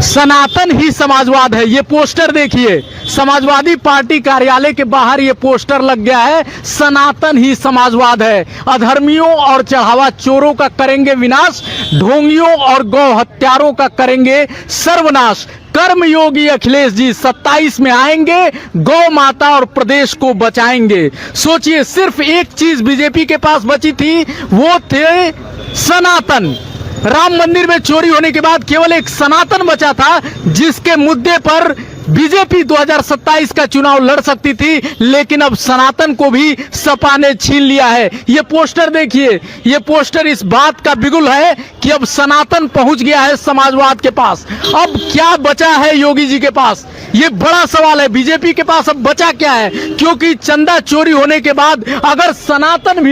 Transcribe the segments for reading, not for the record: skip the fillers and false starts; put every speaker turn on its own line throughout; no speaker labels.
सनातन ही समाजवाद है। ये पोस्टर देखिए, समाजवादी पार्टी कार्यालय के बाहर ये पोस्टर लग गया है, सनातन ही समाजवाद है। अधर्मियों और चढ़ावा चोरों का करेंगे विनाश, ढोंगियों और गौ हत्यारों का करेंगे सर्वनाश। कर्मयोगी अखिलेश जी 27 में आएंगे, गौ माता और प्रदेश को बचाएंगे। सोचिए, सिर्फ एक चीज बीजेपी के पास बची थी, वो थे सनातन। राम मंदिर में चोरी होने के बाद केवल एक सनातन बचा था, जिसके मुद्दे पर बीजेपी 2027 का चुनाव लड़ सकती थी, लेकिन अब सनातन को भी सपा ने छीन लिया है। ये पोस्टर देखिए, ये पोस्टर इस बात का बिगुल है कि अब सनातन पहुंच गया है समाजवाद के पास। अब क्या बचा है योगी जी के पास, ये बड़ा सवाल है। बीजेपी के पास अब बचा क्या है, क्योंकि चंदा चोरी होने के बाद अगर सनातन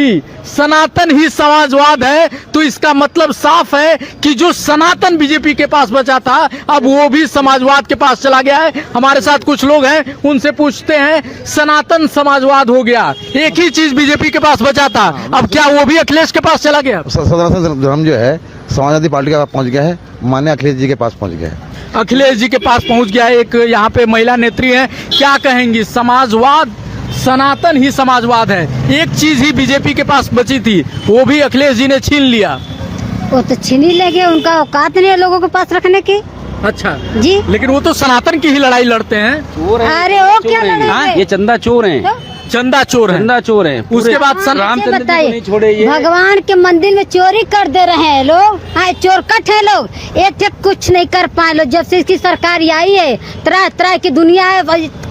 ही समाजवाद है, तो इसका मतलब साफ है कि जो सनातन बीजेपी के पास बचा था, अब वो भी समाजवाद के पास चला गया है। हमारे साथ कुछ लोग हैं, उनसे पूछते हैं, सनातन समाजवाद हो गया, एक ही चीज बीजेपी के पास बचा था, अब क्या वो भी अखिलेश के पास चला गया?
धर्म जो है समाजवादी पार्टी के पास पहुंच गया है, माननीय अखिलेश जी के पास पहुंच गया है।
अखिलेश जी के पास पहुंच गया है। एक यहाँ पे महिला नेत्री है, क्या कहेंगी? समाजवाद, सनातन ही समाजवाद है, एक चीज ही बीजेपी के पास बची थी, वो भी अखिलेश जी ने छीन लिया।
वो तो छीन ही लेंगे, उनका औकात नहीं है लोगों के पास रखने की।
अच्छा
जी,
लेकिन वो तो सनातन की ही लड़ाई लड़ते हैं।
चोर है,
अरे वो क्या लड़ाई?
ये चंदा चोर हैं,
चंदा चोर है,
चंदा चोर हैं।
उसके बाद
रामचंद्र जी को नहीं छोड़े ये।
भगवान के मंदिर में चोरी कर दे रहे हैं लोग। हाँ, चोर कट है लोग, एक कुछ नहीं कर पाए लोग। जब से इसकी सरकार आई है, तरह तरह की दुनिया है,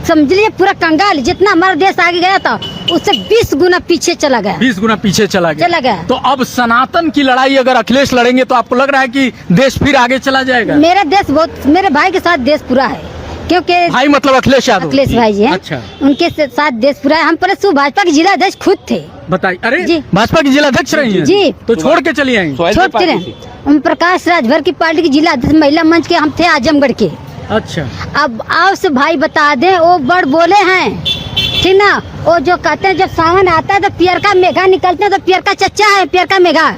समझ लीजिए पूरा कंगाल। जितना हमारा देश आगे गया था, उससे 20 गुना पीछे चला गया।
20 गुना पीछे चला गया।
तो
अब सनातन की लड़ाई अगर अखिलेश लड़ेंगे, तो आपको लग रहा है कि देश फिर आगे चला जाएगा?
मेरा देश बहुत, मेरे भाई के साथ देश पूरा है, क्योंकि
भाई मतलब अखिलेश यादव,
अखिलेश भाई जी हैं।
अच्छा,
उनके साथ देश पूरा है। हम परसों भाजपा के जिला अध्यक्ष खुद थे।
बताइए। अरे
जी,
भाजपा की जिला अध्यक्ष रही हैं?
जी,
तो छोड़ के चली आई?
छोड़ के रहे। ओम प्रकाश राजभर की पार्टी के जिला अध्यक्ष महिला मंच के हम थे, आजमगढ़ के।
अच्छा,
अब आप से भाई बता दें, वो बड़ बोले हैं, ठीक ना? वो जो कहते हैं जब सावन आता है तो पियर का मेघा निकलते हैं, तो पियर का चच्चा है, पियर का मेघा,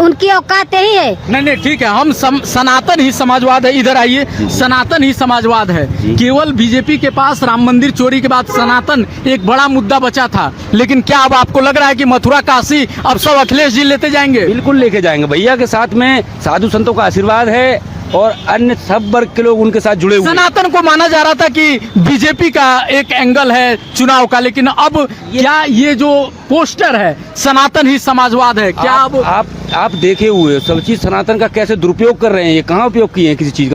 उनकी औकात यही है।
नहीं ठीक है, हम सनातन ही समाजवाद है। इधर आइए, सनातन ही समाजवाद है। केवल बीजेपी के पास राम मंदिर चोरी के बाद सनातन एक बड़ा मुद्दा बचा था, लेकिन क्या अब आपको लग रहा है कि मथुरा काशी अब सब अखिलेश जी लेते जाएंगे?
बिल्कुल लेके जाएंगे भैया के साथ में साधु संतों का आशीर्वाद है और अन्य सब वर्ग के लोग उनके साथ जुड़े हुए।
सनातन को माना जा रहा था कि बीजेपी का एक एंगल है चुनाव का, लेकिन अब क्या ये जो पोस्टर है सनातन ही समाजवाद है, क्या अब
आप देखे हुए सब चीज सनातन का कैसे दुरुपयोग कर रहे हैं? ये कहाँ उपयोग किए हैं किसी चीज का?